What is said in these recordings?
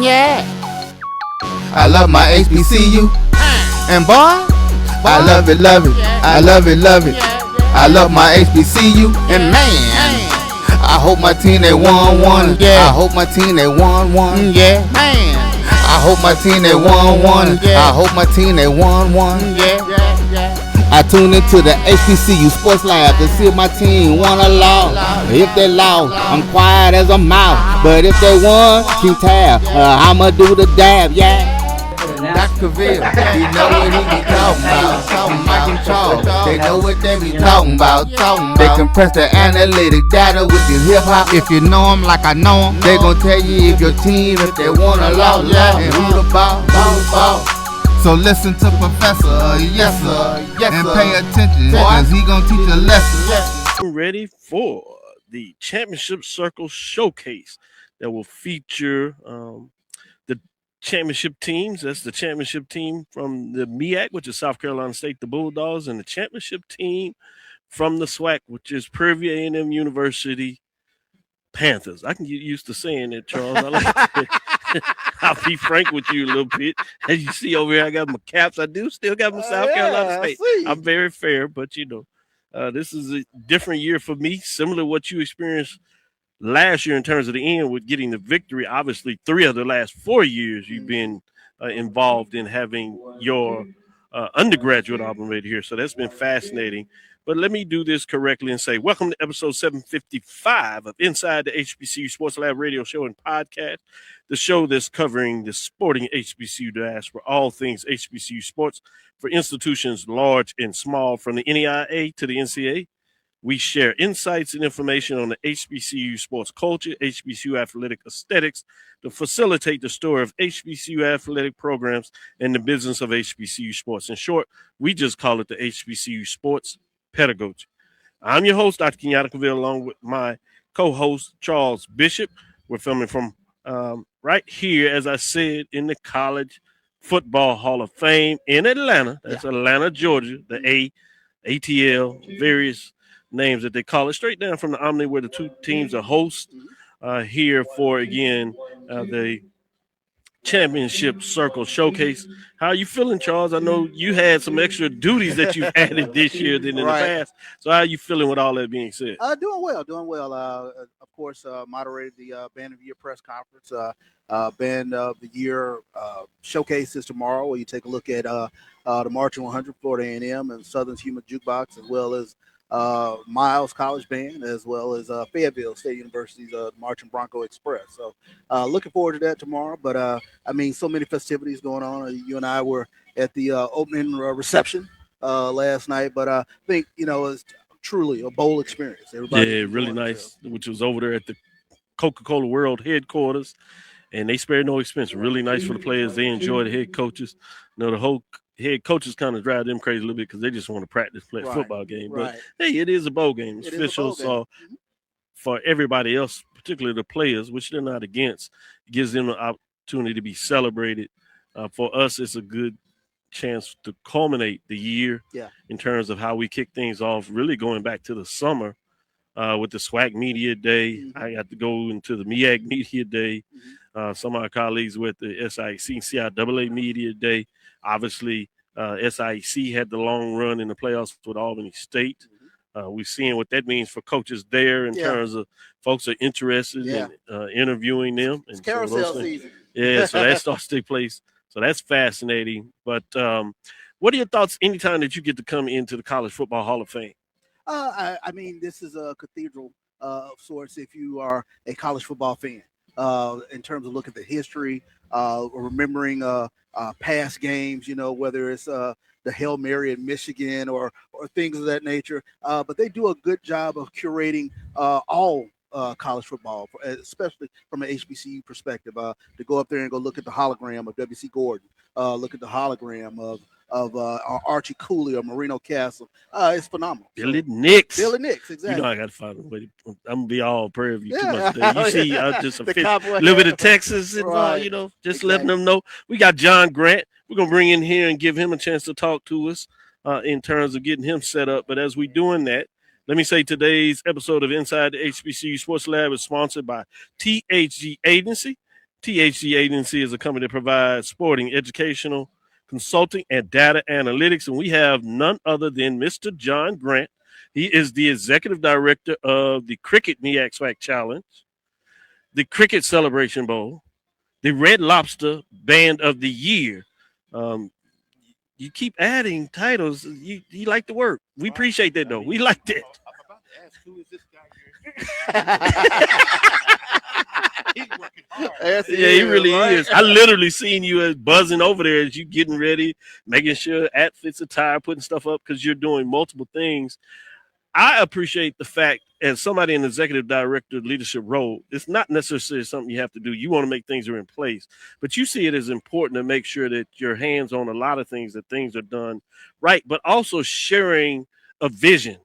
Yeah. I love my HBCU. And boy, I love it, love it. I love it, love it. I love my HBCU. And man, I hope my team they won. Yeah. I hope my team they won. Yeah. Man, I hope my team they won. Yeah. I hope my team they won. Yeah. I tune into the HBCU Sports Lab to see if my team won or lost. If they lost, I'm quiet as a mouse. But if they won, keep tab. I'ma do the dab, yeah. Dr. Cavil, you know what he be talking about. Talking Mike and Charles, they know what they be talking about. They compress the analytic data with the hip hop. If you know them like I know them, they gon' tell you if your team, if they won or lost, and who the ball. So listen to Professor, yes sir, and pay attention, cause he gonna teach a lesson. Ready for the Championship Circle Showcase that will feature the championship teams. That's the championship team from the MEAC, which is South Carolina State, the Bulldogs, and the championship team from the SWAC, which is Prairie A&M University Panthers. I can get used to saying it, Charles. I like it. I'll be frank with you a little bit. As you see over here, I got my caps. I do still got my South Carolina State. I'm very fair, but you know, this is a different year for me, similar to what you experienced last year in terms of the end with getting the victory. Obviously, 3 of the last 4 years you've been involved in having your undergraduate album right here. So that's been fascinating. But let me do this correctly and say, welcome to episode 755 of Inside the HBCU Sports Lab radio show and podcast, the show that's covering the sporting HBCU diaspora, all things HBCU sports for institutions large and small, from the NEIA to the NCAA. We share insights and information on the HBCU sports culture, HBCU athletic aesthetics, to facilitate the story of HBCU athletic programs and the business of HBCU sports. In short, we just call it the HBCU sports pedagogy. I'm your host, Dr. Kenyatta, Cavil, along with my co-host, Charles Bishop. We're filming from right here, as I said, in the College Football Hall of Fame in Atlanta. That's Atlanta, Georgia, the ATL, various names that they call it, straight down from the Omni, where the two teams are hosts here for, again, the Championship Circle Showcase. How are you feeling, Charles? I know you had some extra duties that you've added this year than in the past. So how are you feeling with all that being said? Doing well. Of course, moderated the Band of the Year press conference. Band of the Year showcase is tomorrow, where you take a look at the Marching 100, Florida A&M, and Southern's Human Jukebox, as well as Miles College Band, as well as Fayetteville State University's Marching Bronco Express. So looking forward to that tomorrow. But I mean, so many festivities going on. You and I were at the opening reception last night, but I think, you know, it's truly a bowl experience. Everybody really nice, which was over there at the Coca-Cola World headquarters, and they spared no expense. Really nice for the players. They enjoy the head coaches. You know, the whole head coaches kind of drive them crazy a little bit because they just want to practice, play a football game. But hey, it is a bowl game. It's official. So for everybody else, particularly the players, which they're not against, it gives them an opportunity to be celebrated. For us, it's a good chance to culminate the year in terms of how we kick things off, really going back to the summer with the SWAC Media Day. I got to go into the MEAC Media Day. Some of our colleagues with the SIC and CIAA Media Day. Obviously, SIC had the long run in the playoffs with Albany State. We're seeing what that means for coaches there in terms of folks are interested in interviewing them. It's carousel season. Yeah, so that starts to take place. So that's fascinating. But what are your thoughts anytime that you get to come into the College Football Hall of Fame? I mean, this is a cathedral of sorts if you are a college football fan. In terms of looking at the history, remembering past games, you know, whether it's the Hail Mary in Michigan or things of that nature. But they do a good job of curating all college football, especially from an HBCU perspective. To go up there and go look at the hologram of W.C. Gordon, look at the hologram of Archie Cooley or Marino Castle. It's phenomenal. Billy Nix, exactly. You know, I got to find a way. I'm gonna be all Prairie View too much today. You see, just a little bit of Texas, and you know, just letting them know. We got John Grant. We're gonna bring in here and give him a chance to talk to us in terms of getting him set up. But as we doing that, let me say today's episode of Inside the HBCU Sports Lab is sponsored by THG Agency. THC Agency is a company that provides sporting, educational, consulting, and data analytics. And we have none other than Mr. John Grant. He is the executive director of the Cricket MEAC SWAC Challenge, the Cricket Celebration Bowl, the Red Lobster Band of the Year. You keep adding titles. You like the work. We appreciate that, though. We like that. I'm about to ask, who is this guy here? He's working hard. Yes, Yeah, he really right? is. I literally seen you as buzzing over there as you getting ready, making sure outfits are tired, putting stuff up because you're doing multiple things. I appreciate the fact, as somebody in the executive director leadership role, it's not necessarily something you have to do. You want to make things are in place, but you see it as important to make sure that your hands on a lot of things, that things are done right, but also sharing a vision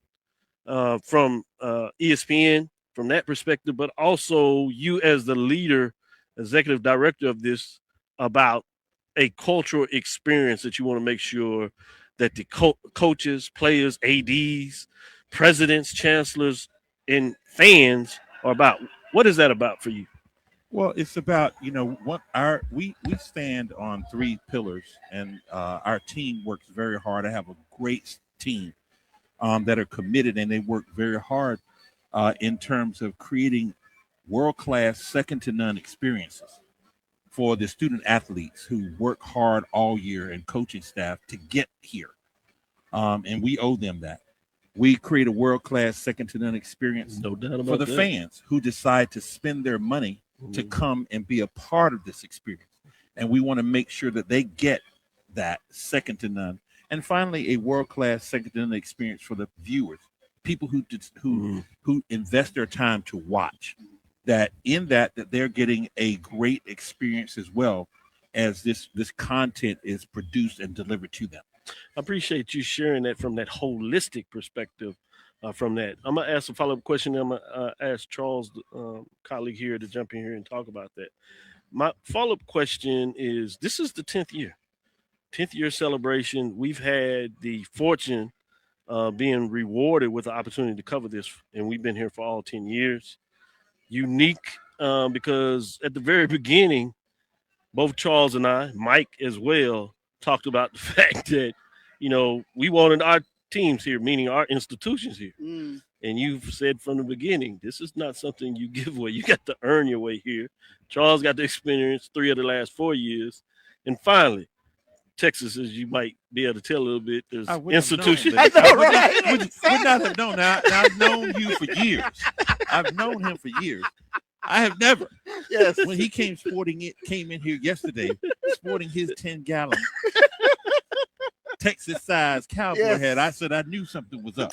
from ESPN from that perspective, but also you as the leader, executive director of this, about a cultural experience that you want to make sure that the coaches, players, ADs, presidents, chancellors, and fans are about. What is that about for you? Well, it's about, what we stand on 3 pillars, and our team works very hard. I have a great team that are committed, and they work very hard in terms of creating world-class, second-to-none experiences for the student athletes who work hard all year, and coaching staff to get here. And we owe them that. We create a world-class, second-to-none experience No doubt about for the that. fans who decide to spend their money to come and be a part of this experience. And we want to make sure that they get that second to none. And finally, a world-class, second-to-none experience for the viewers, people who invest their time to watch. That they're getting a great experience as well as this content is produced and delivered to them. I appreciate you sharing that from that holistic perspective. From that, I'm gonna ask a follow-up question. I'm gonna ask Charles, colleague here, to jump in here and talk about that. My follow-up question is: this is the 10th year celebration. We've had the fortune being rewarded with the opportunity to cover this, and we've been here for all 10 years. Unique because at the very beginning, both Charles and I, Mike as well, talked about the fact that, we wanted our teams here, meaning our institutions here. And you've said from the beginning, this is not something you give away. You got to earn your way here. Charles got the experience 3 of the last 4 years. And finally, Texas, as you might be able to tell a little bit, there's institutions. I know, right? Would not have known. Now, I've known you for years. I've known him for years. I have never. Yes. When he came in here yesterday, sporting his 10-gallon Texas-sized cowboy hat, I said I knew something was up.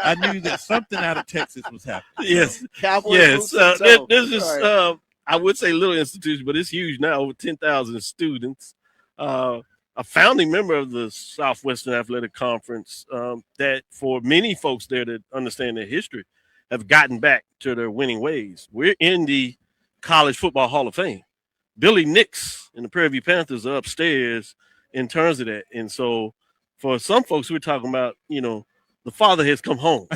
I knew that something out of Texas was happening. Yes. Cowboy Yes. boots There's this, right. I would say little institution, but it's huge now, over 10,000 students. A founding member of the Southwestern Athletic Conference that for many folks there that understand their history have gotten back to their winning ways. We're in the College Football Hall of Fame. Billy Nix and the Prairie View Panthers are upstairs in terms of that. And so for some folks, we're talking about, the father has come home.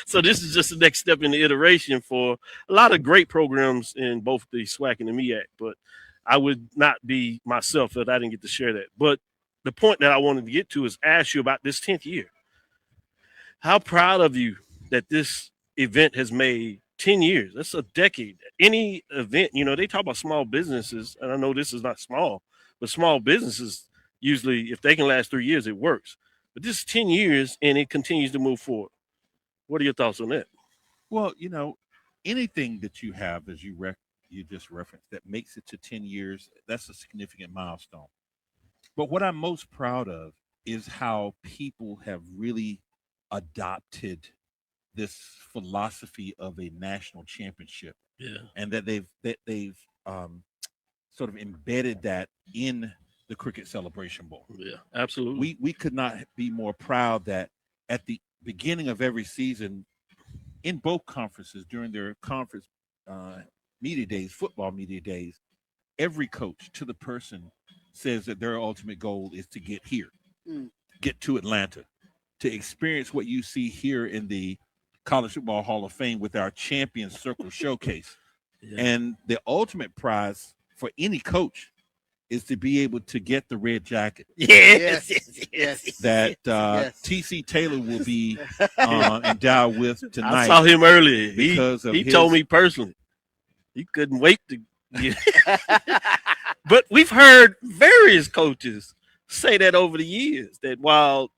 So this is just the next step in the iteration for a lot of great programs in both the SWAC and the MEAC. But I would not be myself if I didn't get to share that. But the point that I wanted to get to is ask you about this 10th year. How proud of you that this event has made 10 years. That's a decade. Any event, they talk about small businesses, and I know this is not small, but small businesses, usually if they can last 3 years, it works. But this is 10 years, and it continues to move forward. What are your thoughts on that? Well, anything that you have, as you just referenced, that makes it to 10 years, that's a significant milestone. But what I'm most proud of is how people have really adopted this philosophy of a national championship. Yeah. And that they've sort of embedded that in the Cricket Celebration Bowl. Yeah, absolutely. We could not be more proud that at the beginning of every season, in both conferences, during their conference media days, football media days, every coach to the person says that their ultimate goal is to get here, get to Atlanta, to experience what you see here in the College Football Hall of Fame with our Champions Circle Showcase. Yeah. And the ultimate prize for any coach is to be able to get the red jacket Yes. that Yes. TC Taylor will be endowed with tonight. I saw him earlier. because of he his- told me personally he couldn't wait to get. But we've heard various coaches say that over the years, that while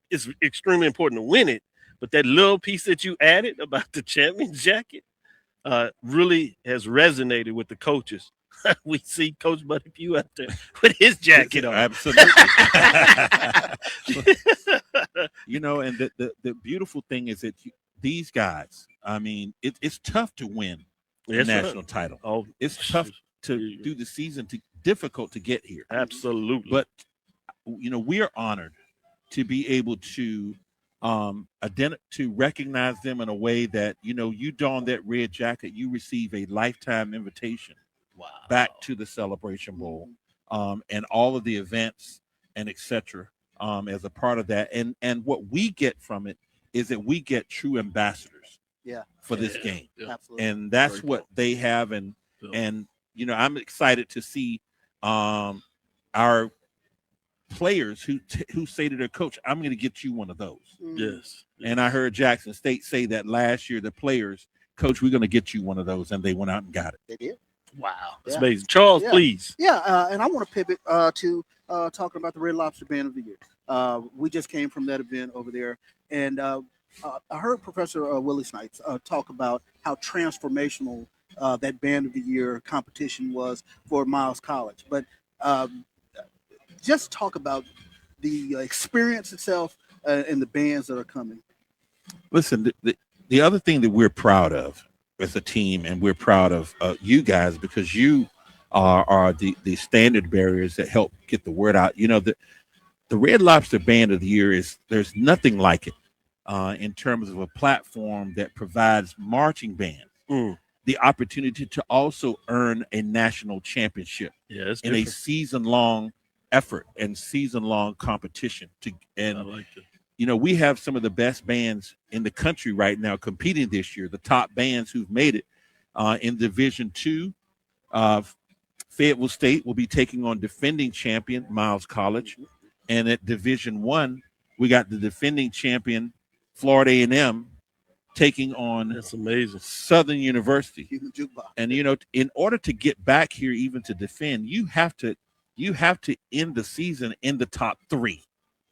it's extremely important to win it, but that little piece that you added about the champion jacket really has resonated with the coaches. We see Coach Buddy Pugh out there with his jacket on. Absolutely. And the beautiful thing is that these guys, I mean, it's tough to win the Yes, sir. national title. Oh, It's tough to do the season, difficult to get here. absolutely. But we are honored to be able to to recognize them in a way that you don that red jacket, you receive a lifetime invitation back to the Celebration Bowl, and all of the events and etc. As a part of that, and what we get from it is that we get true ambassadors for this game, Absolutely. and that's Very what cool. they have, and I'm excited to see our players who say to their coach, I'm going to get you one of those. Yes. And I heard Jackson State say that last year, the players, coach, we're going to get you one of those, and they went out and got it. They did. Wow. That's Yeah. amazing. Charles, Yeah. please. Yeah, and I want to pivot to talking about the Red Lobster Band of the Year. We just came from that event over there, and I heard Professor Willie Snipes talk about how transformational that Band of the Year competition was for Miles College. But just talk about the experience itself and the bands that are coming. Listen, the other thing that we're proud of as a team, and we're proud of you guys, because you are the standard bearers that help get the word out. The Red Lobster Band of the Year there's nothing like it in terms of a platform that provides marching bands the opportunity to also earn a national championship Yeah, it's in a different. season-long effort and season-long competition. I like it. We have some of the best bands in the country right now competing this year. The top bands who've made it in Division II. Fayetteville State will be taking on defending champion Miles College, and at Division I, we got the defending champion Florida A&M taking on That's amazing. Southern University. Human jukebox. And in order to get back here, even to defend, you have to end the season in the top 3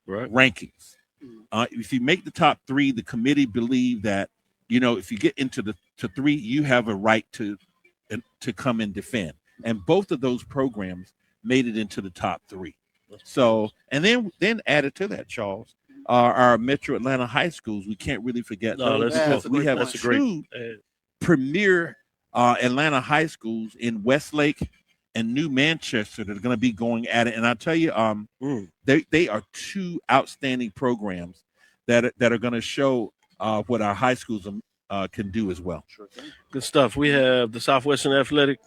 rankings. If you make the top 3, the committee believe that if you get into the 3, you have a right to come and defend. And both of those programs made it into the top 3. So, and then added to that, Charles, our Metro Atlanta high schools. We can't really forget those, because we have two premier Atlanta high schools in Westlake and New Manchester that are going to be going at it. And I tell you, they are 2 outstanding programs that are going to show what our high schools can do as well. Sure thing. Good stuff. We have the Southwestern Athletic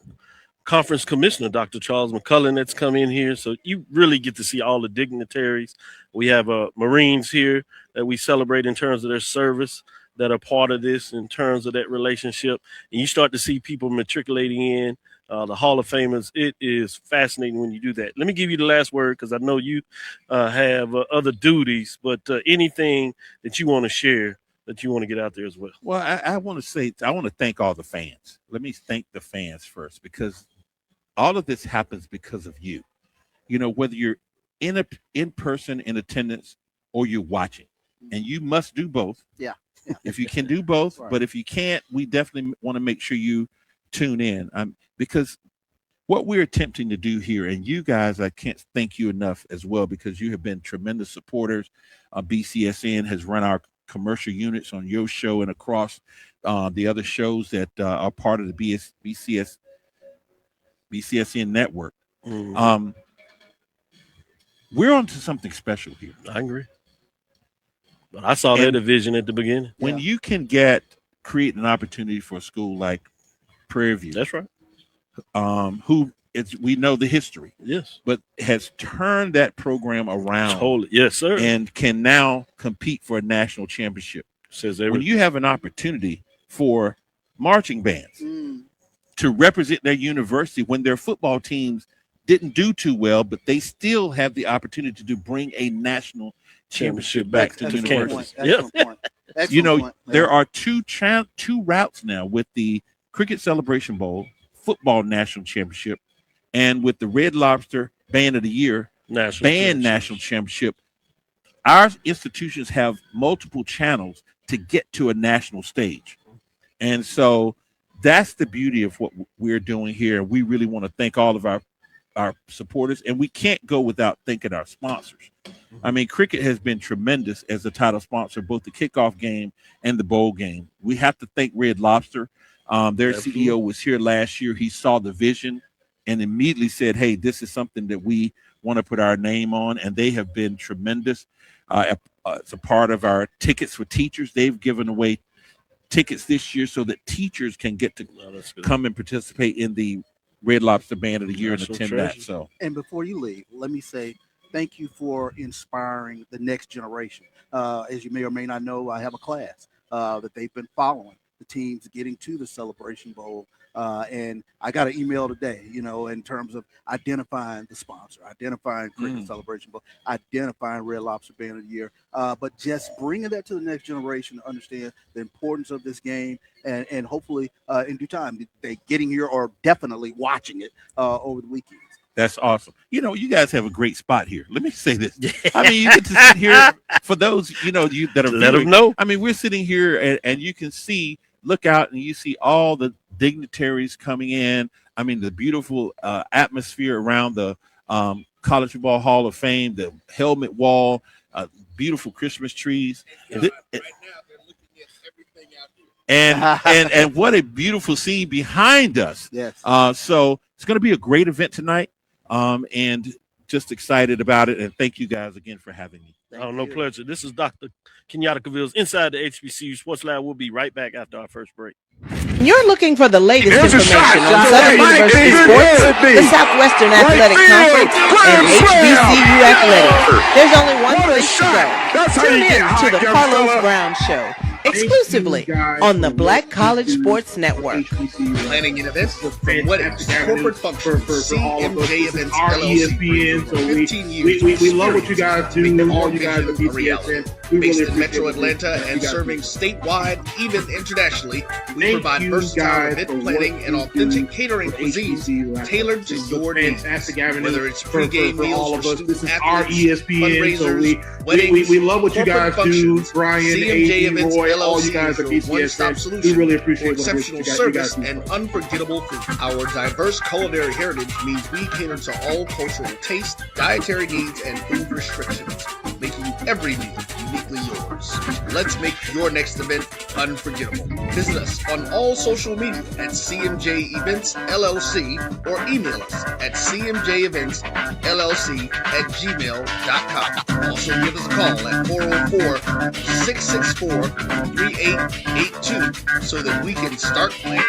Conference Commissioner, Dr. Charles McClelland, that's come in here. So you really get to see all the dignitaries. We have Marines here that we celebrate in terms of their service, that are part of this in terms of that relationship. And you start to see people matriculating in, the Hall of Famers. It is fascinating when you do that. Let me give you the last word, because I know you have other duties, but anything that you want to share that you want to get out there as well. Well, I want to say, I want to thank all the fans. Let me thank the fans first, because all of this happens because of you. Whether you're in person in attendance or you're watching, and you must do both. Yeah. If you can do both, Right. But if you can't, we definitely want to make sure you tune in, because what we're attempting to do here, and you guys, I can't thank you enough as well, because you have been tremendous supporters. BCSN has run our commercial units on your show and across the other shows that are part of the BCSN network. We're on to something special here. I agree. But I saw that division at the beginning. When you can create an opportunity for a school like Prairie View. That's right. We know the history. Yes. But has turned that program around. Totally. Yes, sir. And can now compete for a national championship. Says when you have an opportunity for marching bands to represent their university when their football teams didn't do too well, but they still have the opportunity to bring a national championship back to the university. Excellent point. There are two routes now with the Cricket Celebration Bowl, football national championship, and with the Red Lobster Band of the Year national championship. Our institutions have multiple channels to get to a national stage. And so that's the beauty of what we're doing here. We really want to thank all of our supporters, and we can't go without thanking our sponsors. I mean, cricket has been tremendous as a title sponsor, both the kickoff game and the bowl game. We have to thank Red Lobster. Their CEO was here last year. He saw the vision and immediately said, hey, this is something that we want to put our name on, and they have been tremendous. It's a part of our tickets for teachers. They've given away tickets this year so that teachers can get to come and participate in the Red Lobster Band of the Year and attend that. So, and before you leave, let me say thank you for inspiring the next generation. As you may or may not know, I have a class that they've been following the teams getting to the Celebration Bowl. And I got an email today, in terms of identifying the sponsor, identifying Cricket Celebration Bowl, identifying Red Lobster Band of the Year, but just bringing that to the next generation to understand the importance of this game, and hopefully in due time, they getting here or definitely watching it over the weekends. That's awesome. You guys have a great spot here. Let me say this. I mean, you get to sit here for those, you that are let them know. I mean, we're sitting here and you can see, look out and you see all the dignitaries coming in. I mean, the beautiful atmosphere around the College Football Hall of Fame, the helmet wall, beautiful Christmas trees. Right now, they're looking at everything out here. And what a beautiful scene behind us. Yes. So it's going to be a great event tonight. And just excited about it. And thank you guys again for having me. No pleasure. This is Dr. Kenyatta Cavil's Inside the HBCU Sports Lab. We'll be right back after our first break. You're looking for the latest information on Southern University sports, the Southwestern Athletic Conference, and HBCU athletics. There's only one place to go. Tune in to the Carlos Brown Show, exclusively on the Black College Sports Network. Planning an event for weddings, corporate functions, CMJ Events LLC. So 15 years. We love what you guys do. All you guys are reality. Based in Metro Atlanta and serving statewide, even internationally, we provide versatile event planning and authentic catering cuisines tailored to your needs. Whether it's pregame meals for student athletes, fundraisers, weddings, we love what you guys do. Brian, CMJ Events Roy, LLC all you guys are is your one-stop solution we really appreciate for exceptional service and unforgettable food. Our diverse culinary heritage means we cater to all cultural tastes, dietary needs, and food restrictions, making every meal uniquely yours. Let's make your next event unforgettable. Visit us on all social media at CMJ Events LLC or email us at cmjeventsllc@gmail.com. Also give us a call at 404-664-3882 so that we can start planning.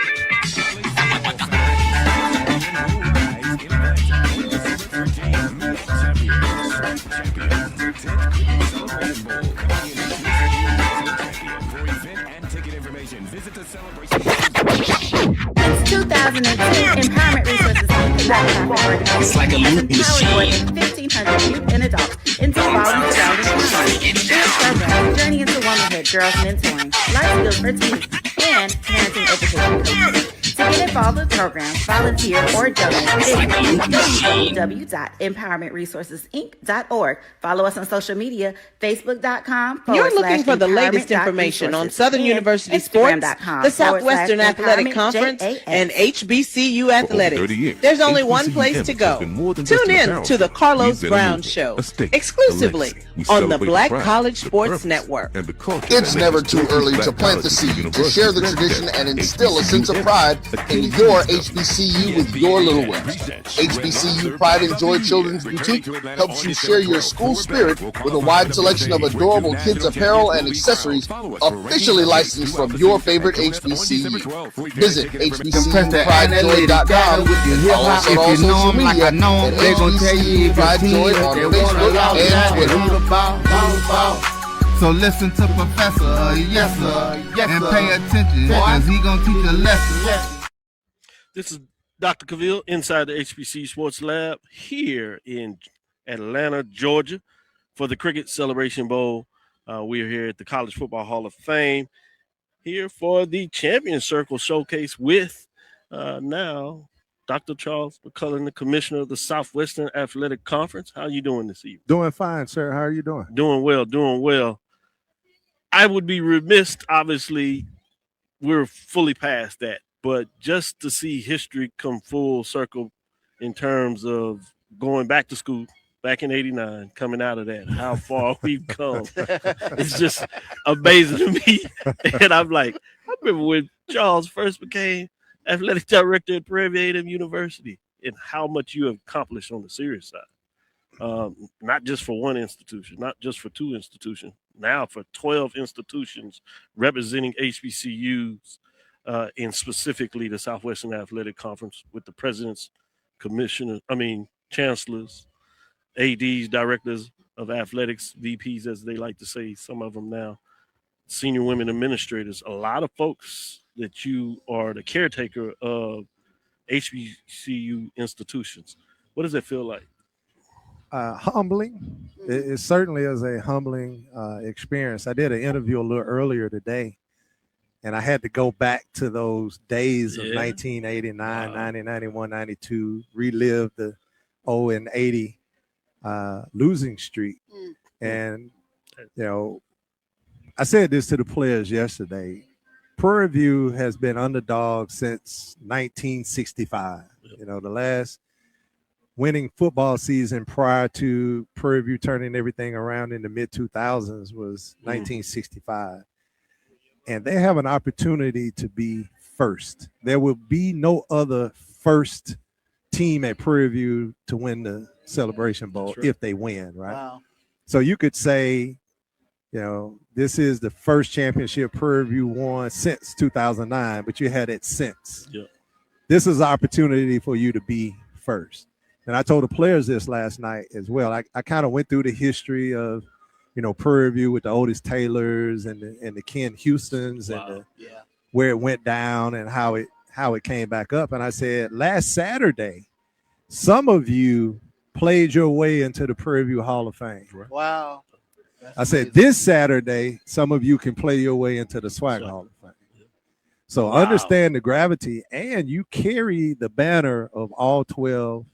Since 2010, Empowerment Resources It's like a loop machine. More than 1,500 youth and adults into following surrounding communities. Programs journey into womanhood, girls mentoring, life skills for teens, and parenting education coaching. To get involved with programs, volunteer, or donate, visit www.empowermentresourcesinc.org. Follow us on social media, facebook.com. You're looking for the latest information on Southern University sports, the Southwestern Athletic Conference, and HBCU athletics. There's only one place to go. Tune in to the Carlos Brown Show, exclusively on the Black College Sports Network. It's never too early to plant the seed, to share the tradition, and instill a sense of pride in your HBCU with your little ones. HBCU Pride and Joy Children's Boutique helps you share your school spirit with a wide selection of adorable kids apparel and accessories officially licensed from your favorite HBCU. Visit HBCUPrideJoy.com and follow us on all social media at HBCU Pride Joy on Facebook and Twitter. So listen to Professor, yes sir, and pay attention, cause he gonna teach a lesson. This is Dr. Cavil inside the HBCU Sports Lab here in Atlanta, Georgia for the Cricket Celebration Bowl. We are here at the College Football Hall of Fame here for the Champion Circle Showcase with now Dr. Charles McClelland, the Commissioner of the Southwestern Athletic Conference. How are you doing this evening? Doing fine, sir. How are you doing? Doing well. I would be remiss, obviously, we're fully past that, but just to see history come full circle in terms of going back to school back in '89, coming out of that, how far we've come. It's just amazing to me. And I'm like, I remember when Charles first became athletic director at Prairie A&M University and how much you have accomplished on the serious side. Not just for one institution, not just for two institutions, now for 12 institutions representing HBCUs and specifically the Southwestern Athletic Conference with the presidents, chancellors, ADs, directors of athletics, VPs, as they like to say, some of them now, senior women administrators, a lot of folks that you are the caretaker of HBCU institutions. What does it feel like? Humbling. It certainly is a humbling experience. I did an interview a little earlier today, and I had to go back to those days of 1989, 90, 91, 92, relive the 0-80 losing streak. And, I said this to the players yesterday. Prairie View has been underdog since 1965. The last winning football season prior to Prairie View turning everything around in the mid-2000s was 1965. And they have an opportunity to be first. There will be no other first team at Prairie View to win the Celebration Bowl if they win, right? Wow. So you could say, this is the first championship Prairie View won since 2009, but you had it since. Yeah. This is an opportunity for you to be first. And I told the players this last night as well. I kind of went through the history of, Prairie View with the Otis Taylors and the Ken Houstons and where it went down and how it came back up. And I said, last Saturday, some of you played your way into the Prairie View Hall of Fame. Wow. I said, this Saturday, some of you can play your way into the SWAC Hall of Fame. So understand the gravity, and you carry the banner of all 12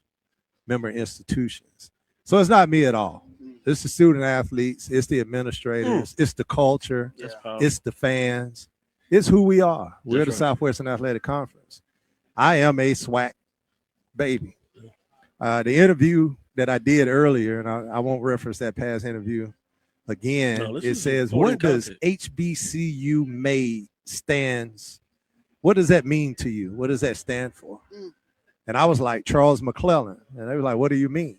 member institutions. So it's not me at all. It's the student athletes, it's the administrators, it's the culture, it's the fans, it's who we are. We're the Southwestern Athletic Conference. I am a SWAC baby. The interview that I did earlier, and I won't reference that past interview again, it says, what does HBCU made stands? What does that mean to you? What does that stand for? And I was like, Charles McClelland. And they were like, what do you mean?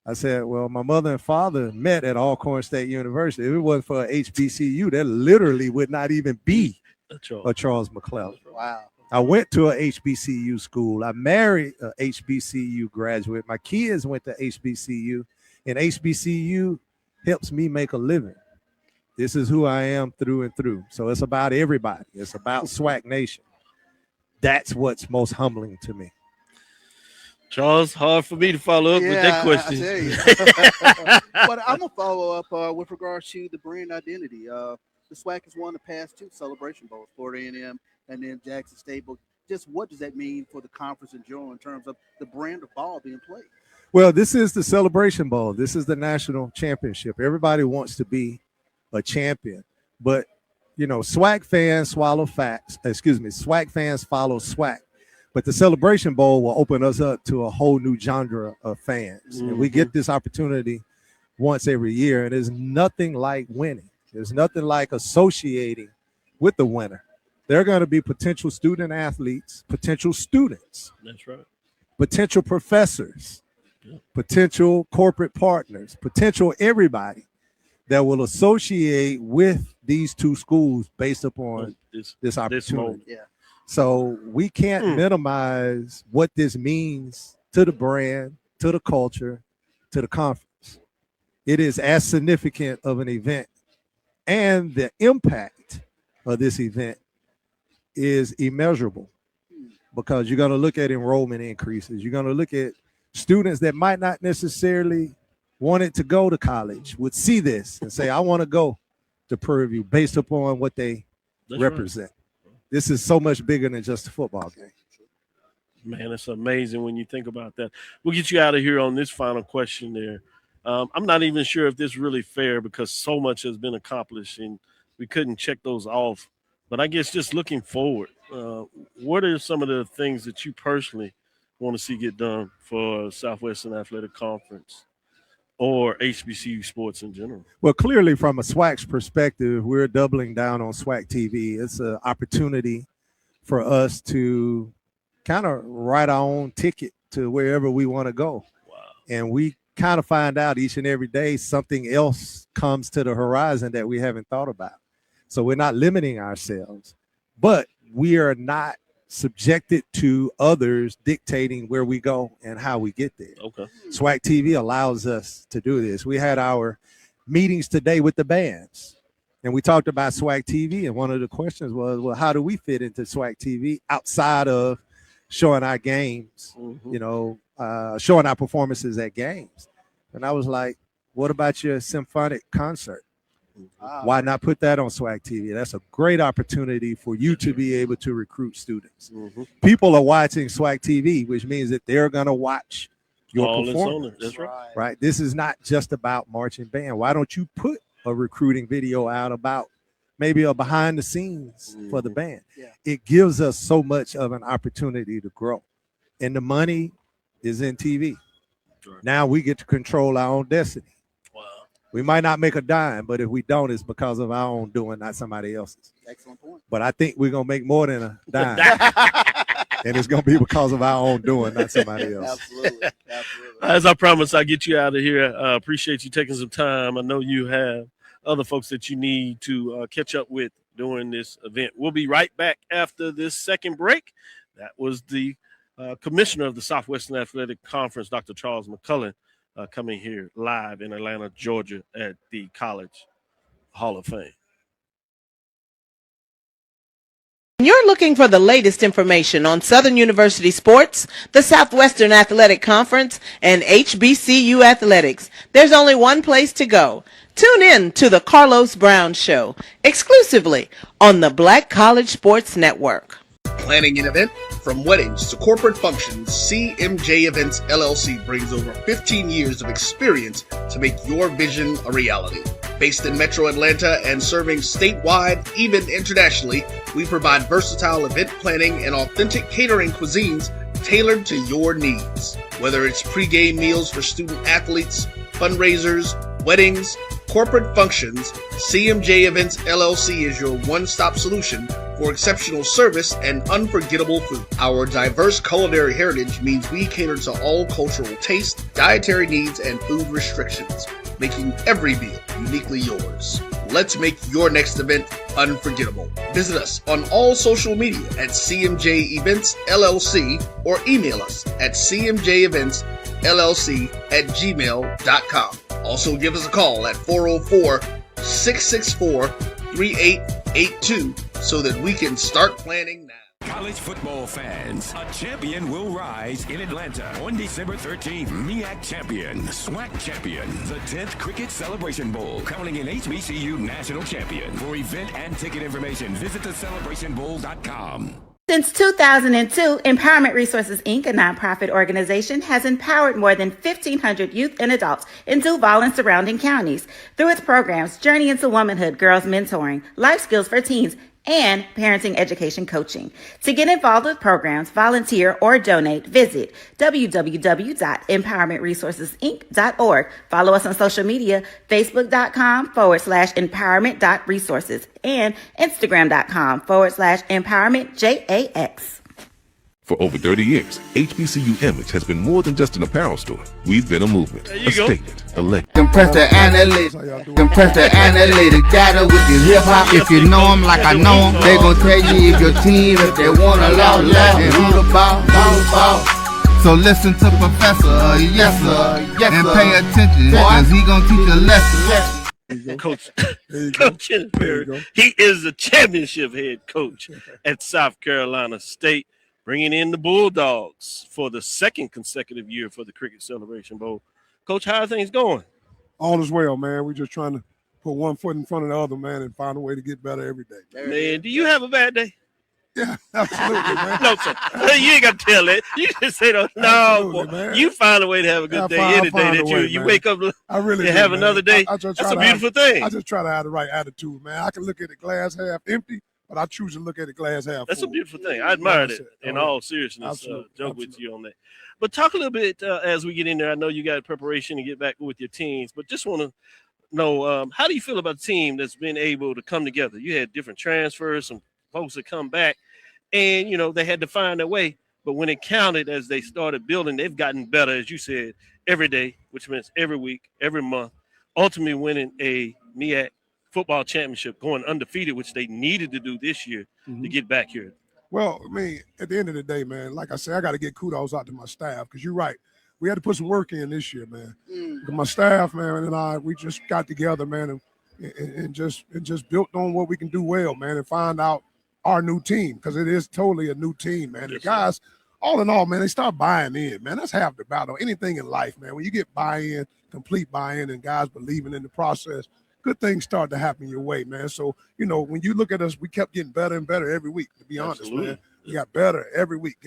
I said, well, my mother and father met at Alcorn State University. If it wasn't for HBCU, there literally would not even be a Charles McClelland. Wow. I went to a HBCU school. I married a HBCU graduate. My kids went to HBCU, and HBCU helps me make a living. This is who I am through and through. So it's about everybody. It's about SWAC Nation. That's what's most humbling to me. Charles, hard for me to follow up with that question. But I'm going to follow up with regards to the brand identity. The SWAC has won the past two Celebration Bowls, Florida A&M and then Jackson State. But just what does that mean for the conference in general in terms of the brand of ball being played? Well, this is the Celebration Bowl. This is the national championship. Everybody wants to be a champion. But, SWAC fans swallow facts. SWAC fans follow SWAC. But the Celebration Bowl will open us up to a whole new genre of fans. And we get this opportunity once every year. And there's nothing like winning. There's nothing like associating with the winner. There are going to be potential student athletes, potential students. That's right. Potential professors, potential corporate partners, potential everybody that will associate with these two schools based upon this opportunity. So we can't minimize what this means to the brand, to the culture, to the conference. It is as significant of an event, and the impact of this event is immeasurable. because you're going to look at enrollment increases. You're going to look at students that might not necessarily want it to go to college would see this and say, I want to go to Prairie View based upon what they represent. Right. This is so much bigger than just a football game. Man, it's amazing when you think about that. We'll get you out of here on this final question there. I'm not even sure if this is really fair because so much has been accomplished and we couldn't check those off. But I guess just looking forward, what are some of the things that you personally want to see get done for Southwestern Athletic Conference or HBCU sports in general? Well, clearly from a SWAC's perspective, we're doubling down on SWAC TV. It's an opportunity for us to kind of write our own ticket to wherever we want to go. Wow. And we kind of find out each and every day something else comes to the horizon that we haven't thought about. So we're not limiting ourselves, but we are not subjected to others dictating where we go and how we get there. Okay. SWAC TV allows us to do this. We had our meetings today with the bands, and we talked about SWAC TV, and one of the questions was, well, how do we fit into SWAC TV outside of showing our games, showing our performances at games? And I was like, what about your symphonic concert? Why not put that on SWAC TV? That's a great opportunity for you to be able to recruit students. People are watching SWAC TV, which means that they're going to watch your performance. That's right. This is not just about marching band. Why don't you put a recruiting video out about maybe a behind the scenes for the band? Yeah. It gives us so much of an opportunity to grow. And the money is in TV. Right. Now we get to control our own destiny. Wow. We might not make a dime, but if we don't, it's because of our own doing, not somebody else's. Excellent point. But I think we're going to make more than a dime. And it's going to be because of our own doing, not somebody else. Absolutely. As I promised, I'll get you out of here. Appreciate you taking some time. I know you have other folks that you need to catch up with during this event. We'll be right back after this second break. That was the Commissioner of the Southwestern Athletic Conference, Dr. Charles McClelland, coming here live in Atlanta, Georgia at the College Hall of Fame. You're looking for the latest information on Southern University sports, the Southwestern Athletic Conference, and HBCU athletics. There's only one place to go. Tune in to the Carlos Brown Show, exclusively on the Black College Sports Network. Planning an event? From weddings to corporate functions, CMJ Events LLC brings over 15 years of experience to make your vision a reality. Based in Metro Atlanta and serving statewide, even internationally, we provide versatile event planning and authentic catering cuisines tailored to your needs. Whether it's pre-game meals for student athletes, fundraisers, weddings, corporate functions, CMJ Events LLC is your one-stop solution for exceptional service and unforgettable food. Our diverse culinary heritage means we cater to all cultural tastes, dietary needs, and food restrictions, making every meal uniquely yours. Let's make your next event unforgettable. Visit us on all social media at CMJ Events LLC or email us at cmjeventsllc@gmail.com. Also give us a call at 404-664-3882 so that we can start planning now. College football fans, a champion will rise in Atlanta on December 13th. MEAC champion, SWAC champion, the 10th Cricket Celebration Bowl, crowning an HBCU national champion. For event and ticket information, visit thecelebrationbowl.com. Since 2002, Empowerment Resources, Inc., a nonprofit organization, has empowered more than 1,500 youth and adults in Duval and surrounding counties through its programs Journey into Womanhood, Girls Mentoring, Life Skills for Teens, and parenting education coaching. To get involved with programs, volunteer, or donate, visit www.empowermentresourcesinc.org. Follow us on social media, facebook.com/empowerment.resources and instagram.com/empowermentJAX. For over 30 years, HBCU Image has been more than just an apparel store. We've been a movement, a statement, a legend. Compress the analytics, data with your hip hop. If you know them like I know them, they gon' tell you if your team, if they want to love and who the ball. So listen to Professor, yes sir, and pay attention, cause he gon' teach a lesson. Coach Chennis Berry, he is the championship head coach at South Carolina State. bringing in the Bulldogs for the second consecutive year for the Cricket Celebration Bowl. Coach, how are things going? All is well, man. We're just trying to put one foot in front of the other, man, and find a way to get better every day. Man, do you have a bad day? Yeah, absolutely, man. No, sir. You ain't got to tell it. You just say, no, boy. Man. You find a way to have a good day any day that you wake up and have another day. That's a beautiful thing. I just try to have the right attitude, man. I can look at the glass half empty, but I choose to look at the glass half full. That's a beautiful thing. I admire that in all seriousness. Joke with you on that. But talk a little bit as we get in there. I know you got preparation to get back with your teams, but just want to know, how do you feel about the team that's been able to come together? You had different transfers, some folks that come back, and, they had to find their way. But when it counted as they started building, they've gotten better, as you said, every day, which means every week, every month, ultimately winning a MEAC football championship, going undefeated, which they needed to do this year to get back here. Well, I mean, at the end of the day, man, like I said, I got to get kudos out to my staff because you're right. We had to put some work in this year, man. My staff, man, and we just got together, man, and just built on what we can do well, man, and find out our new team, because it is totally a new team, man. The guys, all in all, man, they start buying in, man. That's half the battle. Anything in life, man, when you get buy-in, complete buy-in, and guys believing in the process, good things start to happen your way, man. So, when you look at us, we kept getting better and better every week, to be honest, man. We got better every week,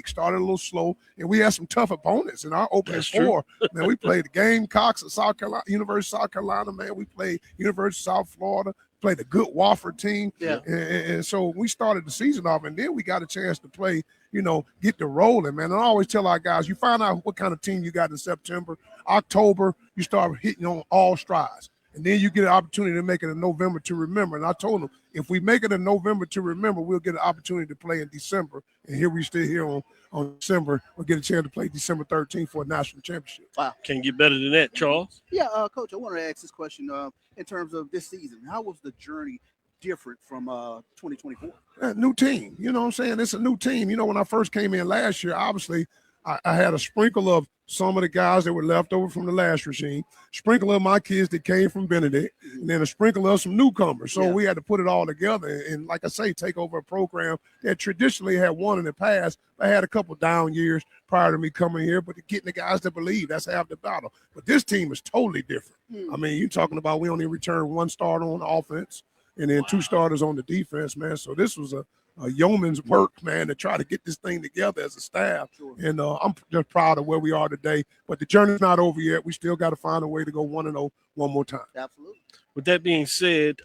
Started a little slow, and we had some tough opponents in our opening four. Man, we played the Gamecocks of South Carolina, University of South Carolina, man. We played University of South Florida, played a good Wofford team. Yeah. And so we started the season off, and then we got a chance to play, get the rolling, man. And I always tell our guys, you find out what kind of team you got in September. October, you start hitting on all strides. And then you get an opportunity to make it in November to remember. And I told them, if we make it in November to remember, we'll get an opportunity to play in December. And here we stay here on December. We'll get a chance to play December 13th for a national championship. Wow. Can't get better than that, Charles. Yeah, Coach, I wanted to ask this question in terms of this season. How was the journey different from 2024? New team. You know what I'm saying? It's a new team. When I first came in last year, obviously, I had a sprinkle of some of the guys that were left over from the last regime, sprinkle of my kids that came from Benedict, and then a sprinkle of some newcomers. So we had to put it all together and, like I say, take over a program that traditionally had won in the past. I had a couple down years prior to me coming here, but getting the guys to believe, that's half the battle. But this team is totally different. I mean, you're talking about we only returned one starter on offense and then two starters on the defense, man. So this was a yeoman's work, man, to try to get this thing together as a staff. And I'm just proud of where we are today. But the journey's not over yet. We still got to find a way to go 1-0 one more time. Absolutely. With that being said,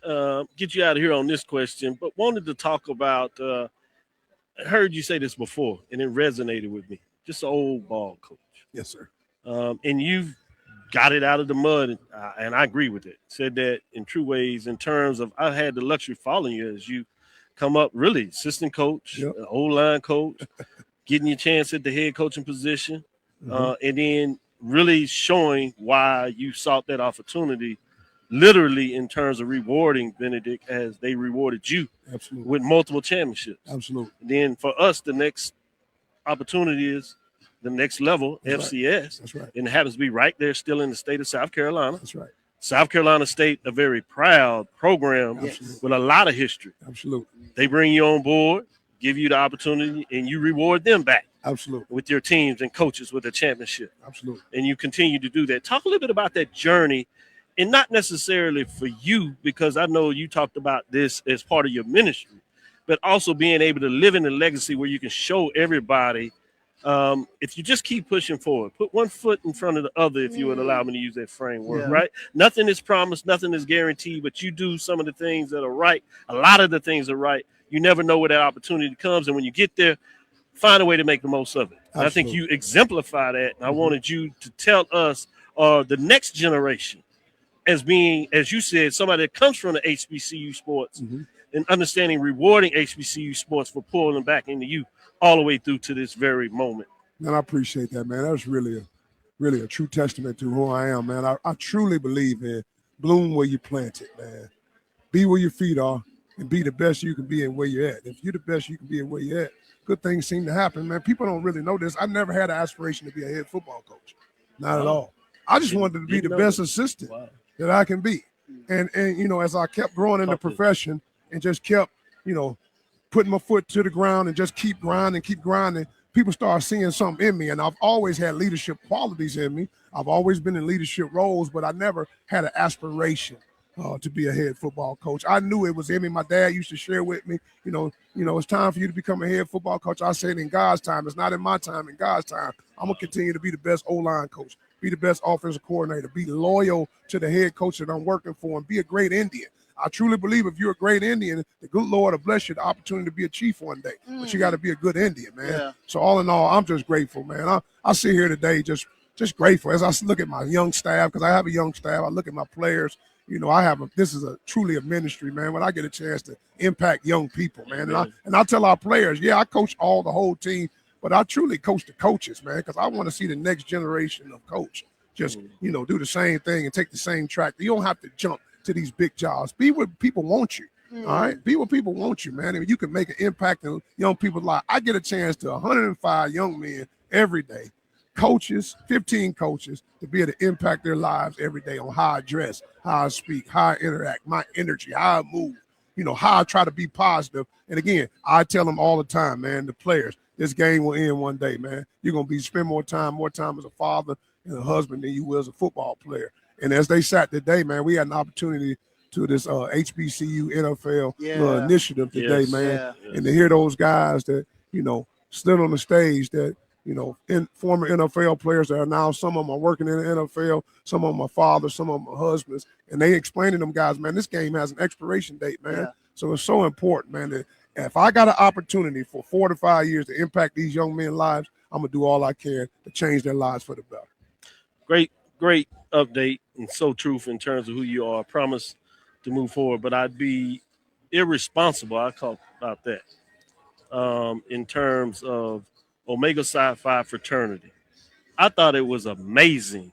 get you out of here on this question, but wanted to talk about, I heard you say this before, and it resonated with me. Just an old ball coach. Yes, sir. And you've got it out of the mud, and I agree with it. Said that in true ways in terms of I've had the luxury following you as you come up, really, assistant coach, O-line coach, getting your chance at the head coaching position, and then really showing why you sought that opportunity, literally in terms of rewarding Benedict as they rewarded you with multiple championships. Absolutely. And then for us, the next opportunity is the next level, That's FCS. Right. That's right. And it happens to be right there still in the state of South Carolina. That's right. South Carolina State, a very proud program with a lot of history. Absolutely. They bring you on board, give you the opportunity, and you reward them back. Absolutely. With your teams and coaches with a championship. Absolutely. And you continue to do that. Talk a little bit about that journey, and not necessarily for you, because I know you talked about this as part of your ministry, but also being able to live in a legacy where you can show everybody, if you just keep pushing forward, put one foot in front of the other, if you would allow me to use that framework, right? Nothing is promised, nothing is guaranteed, but you do some of the things that are right. A lot of the things are right. You never know where that opportunity comes. And when you get there, find a way to make the most of it. I think you exemplify that. And I wanted you to tell us, the next generation, as being, as you said, somebody that comes from the HBCU sports and understanding, rewarding HBCU sports for pulling back into you all the way through to this very moment. Man, I appreciate that, man. That was really a true testament to who I am, man. I truly believe in bloom where you plant it, man. Be where your feet are and be the best you can be in where you're at. If you're the best you can be in where you're at, good things seem to happen, man. People don't really know this. I never had an aspiration to be a head football coach. Not at all. I just wanted to be the best assistant that I can be. And as I kept growing in the profession and just kept, putting my foot to the ground and just keep grinding, people start seeing something in me. And I've always had leadership qualities in me. I've always been in leadership roles, but I never had an aspiration to be a head football coach. I knew it was in me. My dad used to share with me, it's time for you to become a head football coach. I said, in God's time. It's not in my time. In God's time, I'm going to continue to be the best O-line coach, be the best offensive coordinator, be loyal to the head coach that I'm working for, and be a great Indian. I truly believe if you're a great Indian, the good Lord will bless you the opportunity to be a chief one day. But you got to be a good Indian, man. Yeah. So all in all, I'm just grateful, man. I sit here today just grateful as I look at my young staff, because I have a young staff. I look at my players. This is truly a ministry, man. When I get a chance to impact young people, man, and I tell our players, I coach the whole team, but I truly coach the coaches, man, because I want to see the next generation of coach just do the same thing and take the same track. You don't have to jump to these big jobs. Be where people want you. All right, be where people want you, man. And you can make an impact in young people's lives. I get a chance to 105 young men every day. Coaches, 15 coaches, to be able to impact their lives every day on how I dress, how I speak, how I interact, my energy, how I move, how I try to be positive. And again, I tell them all the time, man, the players, this game will end one day, man. You're going to spend more time as a father and a husband than you will as a football player. And as they sat today, man, we had an opportunity to this HBCU NFL initiative today, man. Yeah. And to hear those guys that, stood on the stage that, former NFL players that are now, some of them are working in the NFL, some of them are fathers, some of them are husbands, and they explain to them guys, man, this game has an expiration date, man. Yeah. So it's so important, man, that if I got an opportunity for 4 to 5 years to impact these young men's lives, I'm going to do all I can to change their lives for the better. Great update, and so truth in terms of who you are. I promise to move forward, but I'd be irresponsible, I talk about that, in terms of Omega Psi Phi fraternity. I thought it was amazing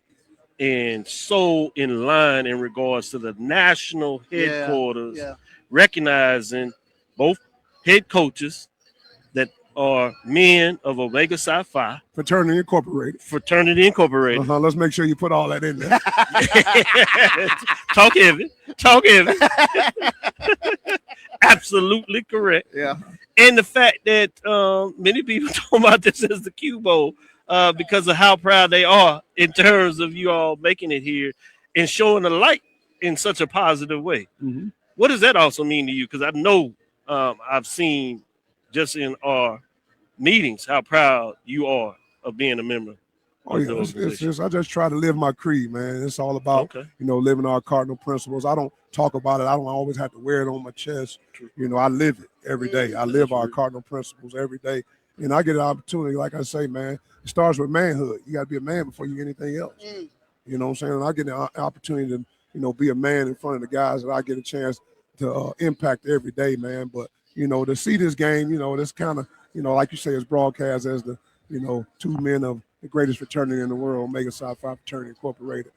and so in line in regards to the national headquarters, recognizing both head coaches that are men of Omega Psi Phi. Fraternity Incorporated. Uh-huh. Let's make sure you put all that in there. Talk heavy. Absolutely correct. Yeah. And the fact that many people talk about this as the Q Bowl because of how proud they are in terms of you all making it here and showing the light in such a positive way. Mm-hmm. What does that also mean to you? Because I know I've seen just in our meetings how proud you are of being a member. I just try to live my creed, man. It's all about, living our cardinal principles. I don't talk about it. I don't always have to wear it on my chest. I live it every day. I live our cardinal principles every day. And I get an opportunity, like I say, man, it starts with manhood. You got to be a man before you get anything else. You know what I'm saying? And I get an opportunity to, be a man in front of the guys that I get a chance to impact every day, man. But, to see this game, this kind of, like you say, it's broadcast as the, two men of the greatest fraternity in the world, Omega Psi Phi Fraternity Incorporated.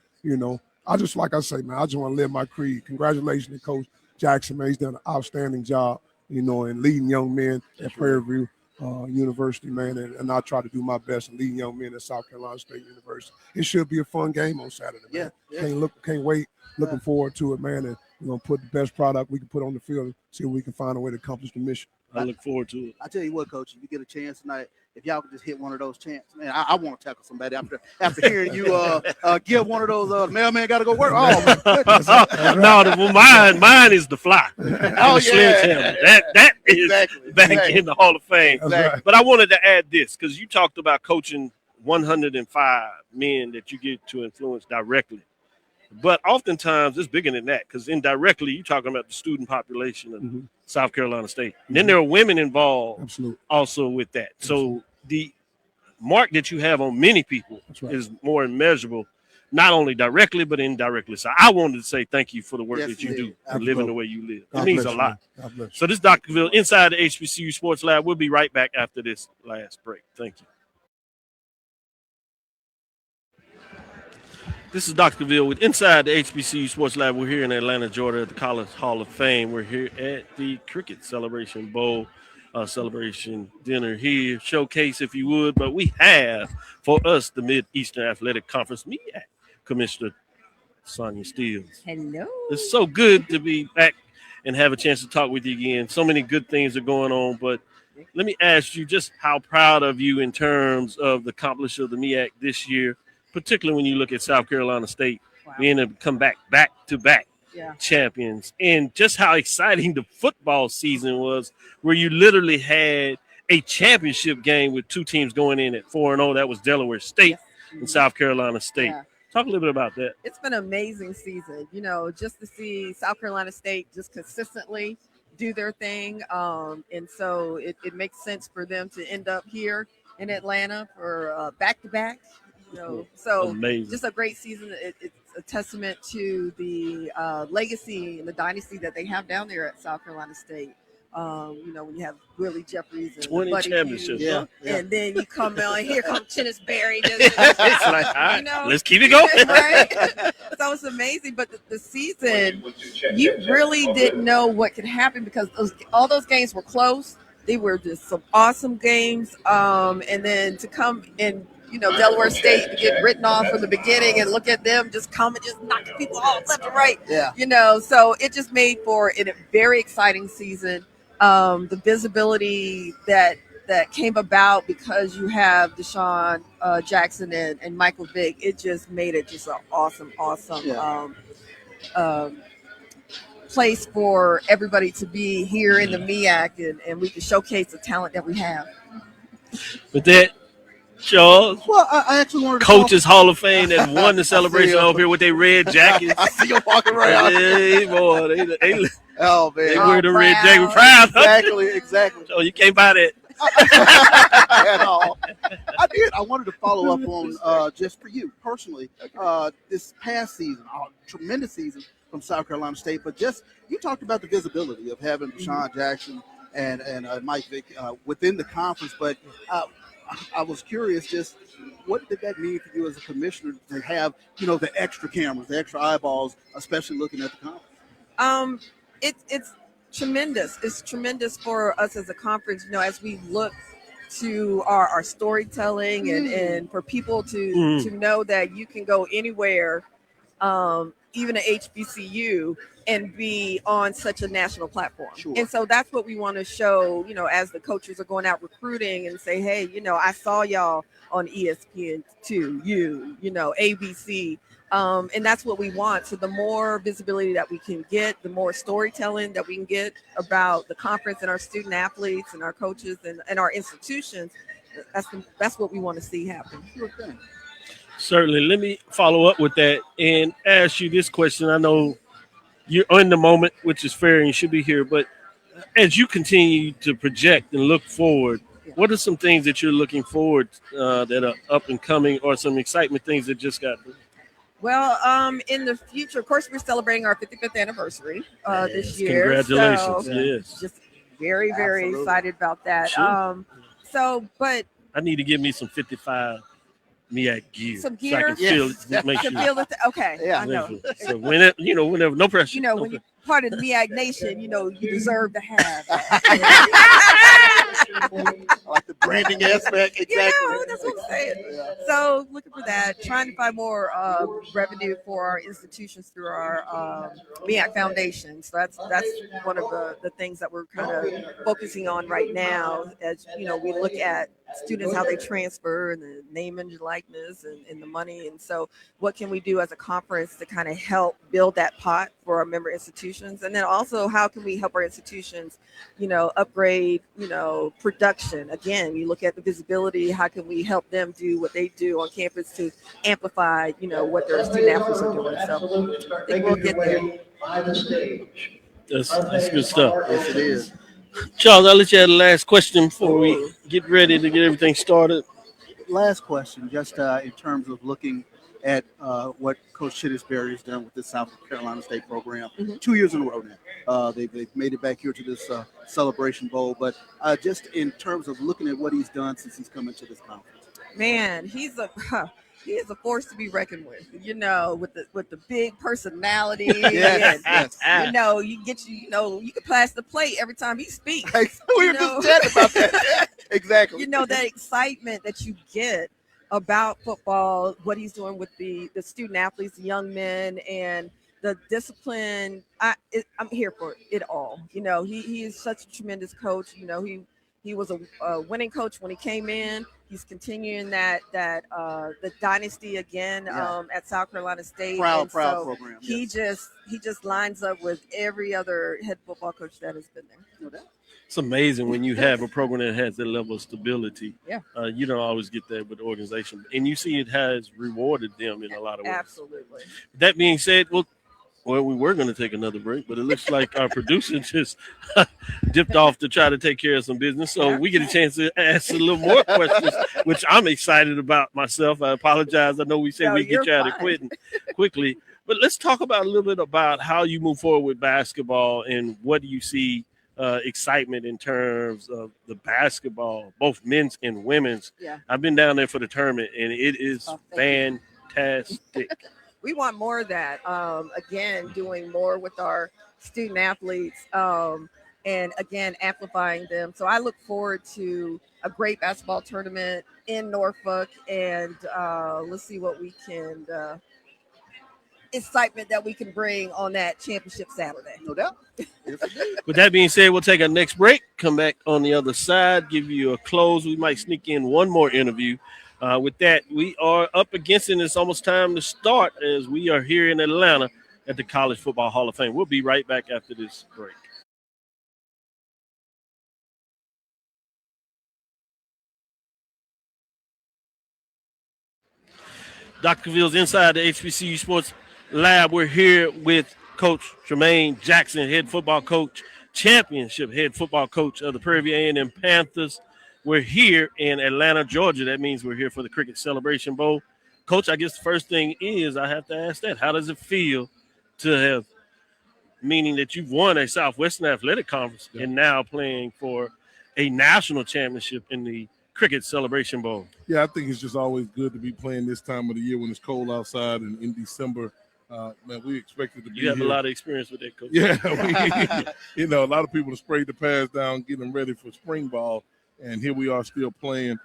I just, like I say, man, I just want to live my creed. Congratulations to Coach Jackson, man. He's done an outstanding job, in leading young men at Prairie University, man. And I try to do my best in leading young men at South Carolina State University. It should be a fun game on Saturday, man. Can't wait. Looking forward to it, man. And we're going to put the best product we can put on the field and see if we can find a way to accomplish the mission. I look forward to it. I tell you what, Coach, if you get a chance tonight, if y'all could just hit one of those chants, man, I want to tackle somebody after hearing you give one of those mailman got to go work. Oh, my goodness. Mine is the fly. Sledgehammer. That is back in the Hall of Fame. Exactly. But I wanted to add this because you talked about coaching 105 men that you get to influence directly. But oftentimes it's bigger than that because indirectly you're talking about the student population of South Carolina State. And then there are women involved also with that. So the mark that you have on many people is more immeasurable, not only directly but indirectly. So I wanted to say thank you for the work that you do and living the way you live. It means a lot. So this is Dr. Cavil inside the HBCU Sports Lab. We'll be right back after this last break. Thank you. This is Dr. Cavil with Inside the HBCU Sports Lab. We're here in Atlanta, Georgia at the College Hall of Fame. We're here at the Cricket Celebration Bowl celebration dinner here, showcase if you would. But we have for us the Mid-Eastern Athletic Conference MEAC Commissioner Sonja Steele. Hello. It's so good to be back and have a chance to talk with you again. So many good things are going on, but let me ask you just how proud of you in terms of the accomplishment of the MEAC this year, particularly when you look at South Carolina State being able to come back to back champions, and just how exciting the football season was, where you literally had a championship game with two teams going in at 4-0. That was Delaware State and South Carolina State. Yeah. Talk a little bit about that. It's been an amazing season, just to see South Carolina State just consistently do their thing. And so it makes sense for them to end up here in Atlanta for back-to-back. So amazing. Just a great season. It's a testament to the legacy and the dynasty that they have down there at South Carolina State. When you have Willie Jeffries and 20 Buddy championships, Hughes, and then you come on, here comes Chennis Berry. It's like, all right, let's keep it going. Right? So it's amazing. But the season, you really didn't know what could happen because all those games were close. They were just some awesome games. And then to come in, Delaware State to get written off from the beginning and look at them just come and just knocking people off left and right. Yeah. So it just made for a very exciting season. The visibility that came about because you have Deshaun Jackson and Michael Vick, it just made it just an awesome place for everybody to be here in the MEAC, and we can showcase the talent that we have. With that, Charles, well, I actually wanted to Coaches Hall of Fame that won the celebration over here with their red jackets. I see them walking around. Hey, boy, they oh man, they wear the red jacket. We're proud. Exactly. Oh, you can't buy that at all. I did. I wanted to follow up on just for you personally. This past season, tremendous season from South Carolina State, but just you talked about the visibility of having Deshaun Jackson and Mike Vick within the conference, but I was curious, just what did that mean for you as a commissioner to have, the extra cameras, the extra eyeballs, especially looking at the conference? It's tremendous. It's tremendous for us as a conference, as we look to our storytelling and for people to know that you can go anywhere, even at HBCU, and be on such a national platform. Sure. And so that's what we want to show, as the coaches are going out recruiting and say, hey, I saw y'all on ESPN2, ABC. And that's what we want. So the more visibility that we can get, the more storytelling that we can get about the conference and our student athletes and our coaches and our institutions, that's what we want to see happen. Sure thing. Certainly. Let me follow up with that and ask you this question. I know you're in the moment, which is fair and you should be here, but as you continue to project and look forward, what are some things that you're looking forward that are up and coming, or some excitement things that just got? Well, in the future, of course, we're celebrating our 55th anniversary this year. Congratulations. So, yes. Just very, very excited about that. Sure. But I need to give me some 55 MEAC gear. Some So I can gear? make sure. Okay. Yeah. I know. So whenever, no pressure. When you're part of the MEAC Nation, you deserve to have. I like the branding aspect. Exactly. That's what I'm saying. Yeah. So looking for that, trying to find more revenue for our institutions through our MEAC Foundation. So that's one of the things that we're kind of focusing on right now. As we look at students, how they transfer and the name and likeness and the money. And so what can we do as a conference to kind of help build that pot for our member institutions? And then also, how can we help our institutions, upgrade, production? Again, you look at the visibility, how can we help them do what they do on campus to amplify, what their student athletes are doing? So I think we'll get there. That's good stuff. Yes, it is. Charles, I'll let you have the last question before we get ready to get everything started. Last question, just in terms of looking at what Coach Chennis Berry has done with this South Carolina State program. 2 years in a row now. They've made it back here to this Celebration Bowl. But just in terms of looking at what he's done since he's come into this conference. Man, he is a force to be reckoned with, with the big personality. Yes. You can pass the plate every time he speaks. We were just chatting about that. Exactly. That excitement that you get about football, what he's doing with the student athletes, the young men, and the discipline. I'm here for it all. He is such a tremendous coach. He was a winning coach when he came in. He's continuing the dynasty again at South Carolina State. Proud so program. He just lines up with every other head football coach that has been there. No doubt. It's amazing when you have a program that has that level of stability. Yeah. You don't always get that with the organization. And you see it has rewarded them in a lot of ways. Absolutely. That being said, well, we were going to take another break, but it looks like our producer just dipped off to try to take care of some business. So we get a chance to ask a little more questions, which I'm excited about myself. I apologize. I know we said we'd get you out of quitting quickly. But let's talk about a little bit about how you move forward with basketball and what do you see excitement in terms of the basketball, both men's and women's. Yeah. I've been down there for the tournament, and it is fantastic. We want more of that. Again, doing more with our student athletes and, again, amplifying them. So I look forward to a great basketball tournament in Norfolk, and let's see what we can excitement that we can bring on that championship Saturday. No doubt. With that being said, we'll take our next break, come back on the other side, give you a close. We might sneak in one more interview. With that, we are up against it, and it's almost time to start as we are here in Atlanta at the College Football Hall of Fame. We'll be right back after this break. Dr. Cavill's inside the HBCU Sports Lab. We're here with Coach Tremaine Jackson, head football coach, championship head football coach of the Prairie A&M Panthers. We're here in Atlanta, Georgia. That means we're here for the Cricket Celebration Bowl. Coach, I guess the first thing is I have to ask that. How does it feel to have, meaning that you've won a Southwestern Athletic Conference and now playing for a national championship in the Cricket Celebration Bowl? Yeah, I think it's just always good to be playing this time of the year when it's cold outside and in December. Man, we expected to be You have here. a lot of experience with that, Coach. Yeah, a lot of people have sprayed the pads down, getting ready for spring ball, and here we are still playing.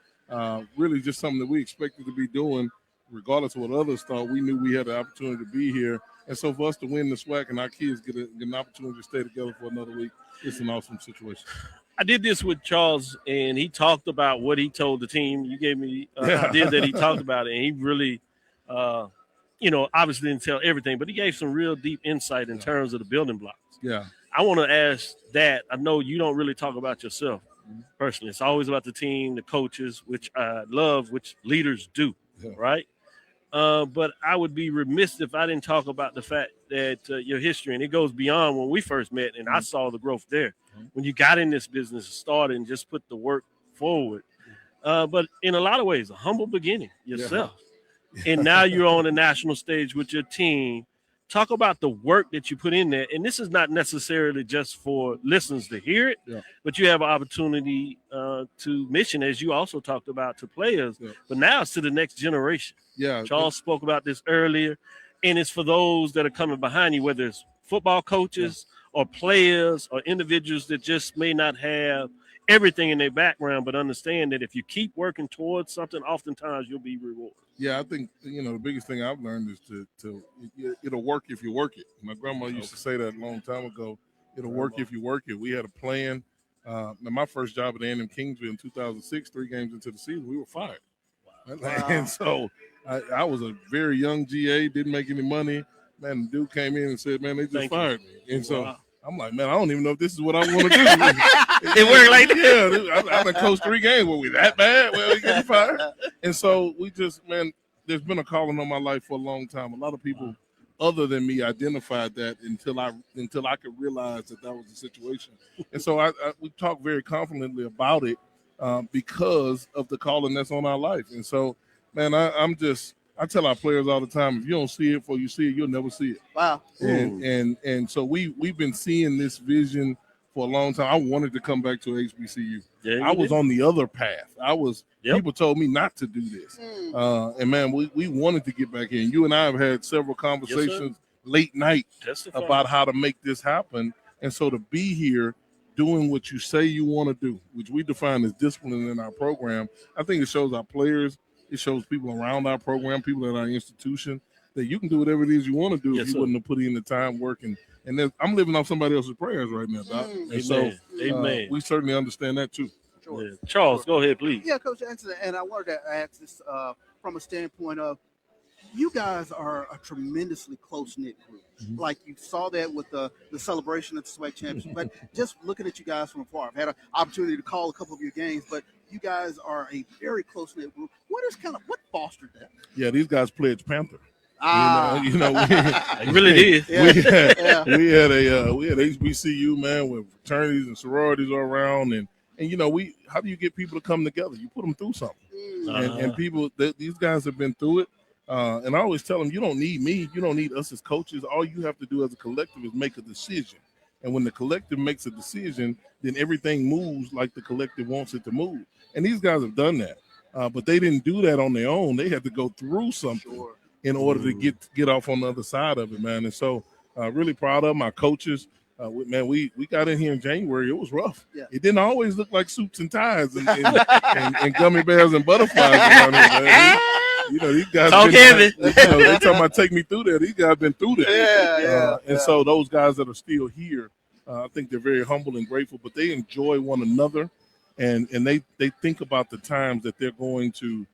Really just something that we expected to be doing, regardless of what others thought. We knew we had the opportunity to be here. And so for us to win the SWAC and our kids get an opportunity to stay together for another week, it's an awesome situation. I did this with Charles, and he talked about what he told the team. You gave me an idea that he talked about it, and he really, obviously didn't tell everything, but he gave some real deep insight in terms of the building blocks. Yeah. I want to ask that. I know you don't really talk about yourself personally. It's always about the team, the coaches, which I love, which leaders do, right? But I would be remiss if I didn't talk about the fact that your history, and it goes beyond when we first met, and I saw the growth there. When you got in this business, started and just put the work forward. But in a lot of ways, a humble beginning yourself. And now you're on the national stage with your team. Talk about the work that you put in there. And this is not necessarily just for listeners to hear it, but you have an opportunity to mission, as you also talked about, to players. But now it's to the next generation. Charles spoke about this earlier. And it's for those that are coming behind you, whether it's football coaches or players or individuals that just may not have everything in their background, but understand that if you keep working towards something, oftentimes you'll be rewarded. Yeah, I think, the biggest thing I've learned is it'll work if you work it. My grandma used to say that a long time ago. It'll work if you work it. We had a plan. My first job at A&M Kingsville in 2006, 3 games into the season, we were fired. Wow. And so I was a very young GA, didn't make any money. Man, the dude came in and said, man, they just fired me. And so I'm like, man, I don't even know if this is what I want to do. It worked like that. Yeah, I've been coached 3 games. Were we that bad? Well, we get fired. And so we just, man, there's been a calling on my life for a long time. A lot of people other than me identified that until I could realize that was the situation. And so we talk very confidently about it because of the calling that's on our life. And so, man, I tell our players all the time, if you don't see it before you see it, you'll never see it. Wow. And so we've been seeing this vision for a long time. I wanted to come back to HBCU. I was on the other path. People told me not to do this. And man, we wanted to get back in. You and I have had several conversations late night about how to make this happen. And so to be here doing what you say you want to do, which we define as discipline in our program, I think it shows our players, it shows people around our program, people at our institution, that you can do whatever it is you want to do Yes, if you sir. wouldn't have put in the time, work, and then I'm living off somebody else's prayers right now, Doc. And so Amen. we certainly understand that too. Sure. Yeah. Charles, go ahead, please. Yeah, Coach Jackson, and I wanted to ask this from a standpoint of you guys are a tremendously close-knit group. Like you saw that with the celebration at the SWAC Championship, but just looking at you guys from afar, I've had an opportunity to call a couple of your games, but you guys are a very close-knit group. What fostered that? Yeah, these guys pledged Panther. You know, It really did. We had HBCU, man, with fraternities and sororities all around, and how do you get people to come together? You put them through something, and people, these guys have been through it. And I always tell them, you don't need me, you don't need us as coaches. All you have to do as a collective is make a decision, and when the collective makes a decision, then everything moves like the collective wants it to move. And these guys have done that, but they didn't do that on their own. They had to go through something in order to get off on the other side of it, man. And so really proud of my coaches. We got in here in January. It was rough. Yeah. It didn't always look like suits and ties and gummy bears and butterflies around here, man. These guys they talking about take me through there. These guys been through that. And so those guys that are still here, I think they're very humble and grateful, but they enjoy one another, and they think about the times that they're going to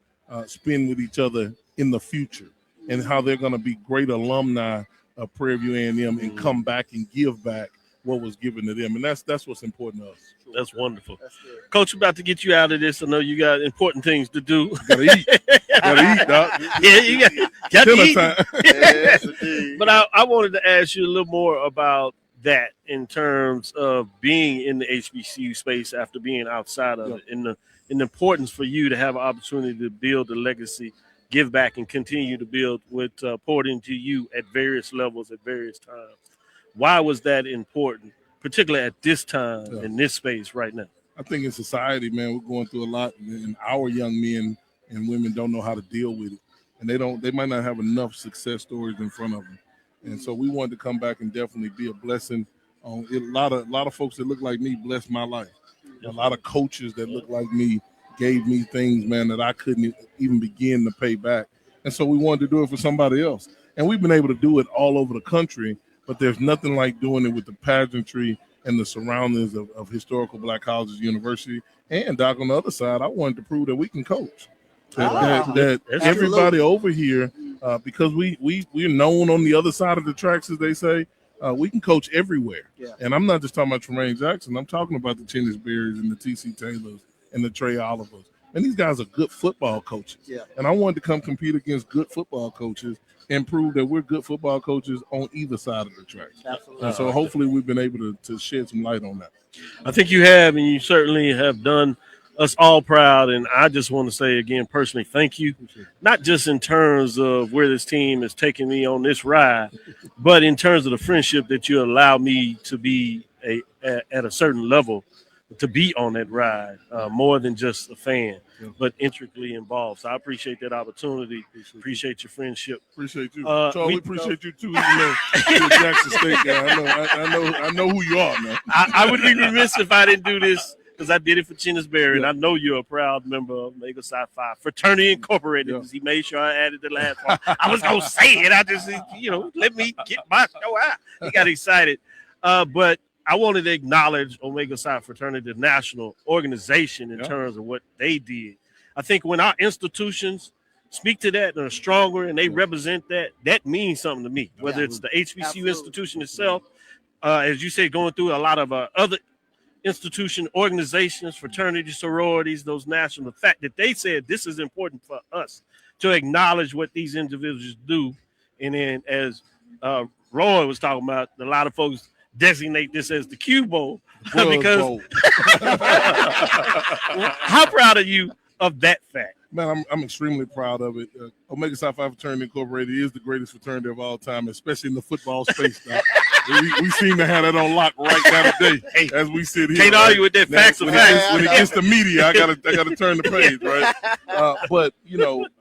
spend with each other in the future, and how they're going to be great alumni of Prairie View A&M and come back and give back what was given to them. And that's what's important to us. That's wonderful. Coach, we're about to get you out of this. I know you got important things to do. Gotta eat. Gotta eat, Doc. Yeah, you got to eat. Time. But I wanted to ask you a little more about that in terms of being in the HBCU space after being outside of it, and the importance for you to have an opportunity to build a legacy, give back, and continue to build with poured into you at various levels at various times. Why was that important, particularly at this time in this space right now? I think in society, man, we're going through a lot, and our young men and women don't know how to deal with it, and they might not have enough success stories in front of them. And so we wanted to come back and definitely be a blessing on it. A lot of folks that look like me blessed my life. A lot of coaches that look like me gave me things, man, that I couldn't even begin to pay back. And so we wanted to do it for somebody else. And we've been able to do it all over the country, but there's nothing like doing it with the pageantry and the surroundings of historical Black colleges, university. And, Doc, on the other side, I wanted to prove that we can coach. That everybody over here, because we're known on the other side of the tracks, as they say, we can coach everywhere. Yeah. And I'm not just talking about Tremaine Jackson. I'm talking about the Chennis Berrys and the T.C. Taylors and the Trey Olivers. And these guys are good football coaches. Yeah. And I wanted to come compete against good football coaches and prove that we're good football coaches on either side of the tracks. Absolutely. And so hopefully we've been able to shed some light on that. I think you have, and you certainly have done us all proud. And I just want to say again, personally, thank you. Not just in terms of where this team is taking me on this ride, but in terms of the friendship that you allow me to be at a certain level, to be on that ride, more than just a fan, but intricately involved. So I appreciate that opportunity. Appreciate your friendship. Appreciate you. Charles, we appreciate you too, even though you're a Jackson State guy. I know who you are, man. I would be remiss if I didn't do this, because I did it for Chennis Berry, and I know you're a proud member of Omega Psi Phi Fraternity Incorporated, because he made sure I added the last part. I was going to say it. I just, let me get my show out. He got excited. But I wanted to acknowledge Omega Psi Fraternity, the national organization, in terms of what they did. I think when our institutions speak to that and are stronger and they represent that, that means something to me, whether it's the HBCU institution itself, as you say, going through a lot of other institution, organizations, fraternities, sororities, those national, the fact that they said this is important for us to acknowledge what these individuals do. And then as Roy was talking about, a lot of folks designate this as the Q Bowl because how proud are you of that fact? Man, I'm extremely proud of it. Omega Psi Phi Fraternity Incorporated is the greatest fraternity of all time, especially in the football space. we seem to have that on lock right now today as we sit here. Can't argue with that. Facts are facts. When it gets to media, I gotta turn the page, right? But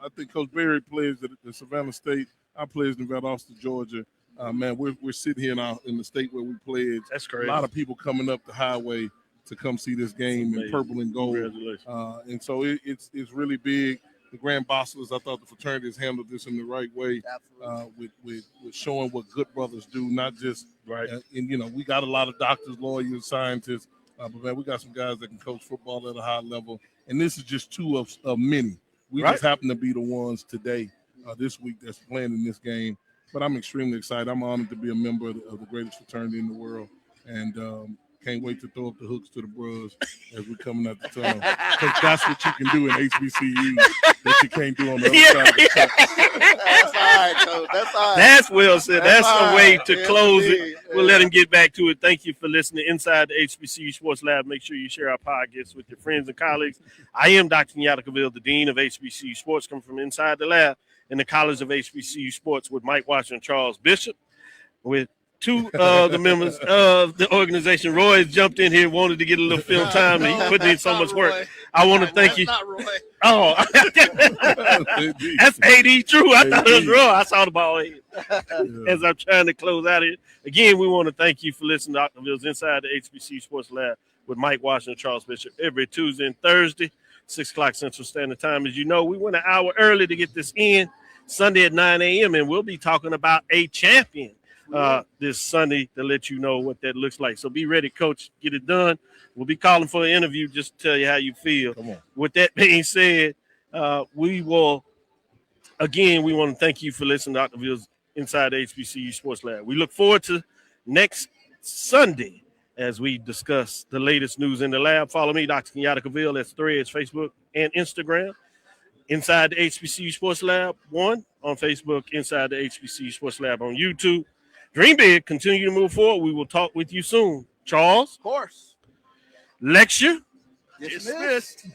I think Coach Berry plays at Savannah State. I played in Valdosta, Georgia. Man, we're sitting here in the state where we played. That's crazy. A lot of people coming up the highway to come see this game in purple and gold. Congratulations. And so it's really big. the Grand Bosselors. I thought the fraternity has handled this in the right way, with showing what good brothers do, not just and we got a lot of doctors, lawyers, scientists, but man, we got some guys that can coach football at a high level, and this is just two of many. We just happen to be the ones today, this week, that's playing in this game. But I'm extremely excited. I'm honored to be a member of the greatest fraternity in the world, and can't wait to throw up the hooks to the bros as we're coming out the tunnel. Because that's what you can do in HBCU that you can't do on the other side of the track. That's all right, Coach. That's all right. That's well said. That's a way to Yes, close indeed. it. We'll let him get back to it. Thank you for listening inside the HBCU Sports Lab. Make sure you share our podcast with your friends and colleagues. I am Dr. Kenyatta, the Dean of HBCU Sports, coming from inside the lab in the College of HBCU Sports with Mike Washington and Charles Bishop, with two of the members of the organization. Roy jumped in here, wanted to get a little film time, and he put in so much work. I want to thank you. Not Roy. Oh, that's AD True. I thought it was Roy. I saw the ball head. As I'm trying to close out here. Again, we want to thank you for listening to Octaville's Inside the HBCU Sports Lab with Mike Washington and Charles Bishop every Tuesday and Thursday, 6 o'clock Central Standard Time. As you know, we went an hour early to get this in, Sunday at 9 a.m., and we'll be talking about a champion this Sunday to let you know what that looks like. So be ready, Coach. Get it done. We'll be calling for an interview just to tell you how you feel. Come on. With that being said, we want to thank you for listening to Octaville's Inside the HBCU Sports Lab. We look forward to next Sunday as we discuss the latest news in the lab. Follow me, Dr. Kenyatta Cavil. That's Threads, Facebook, and Instagram. Inside the HBCU Sports Lab 1 on Facebook, Inside the HBCU Sports Lab on YouTube. Dream big, continue to move forward. We will talk with you soon. Charles? Of course. Lecture? Dismissed.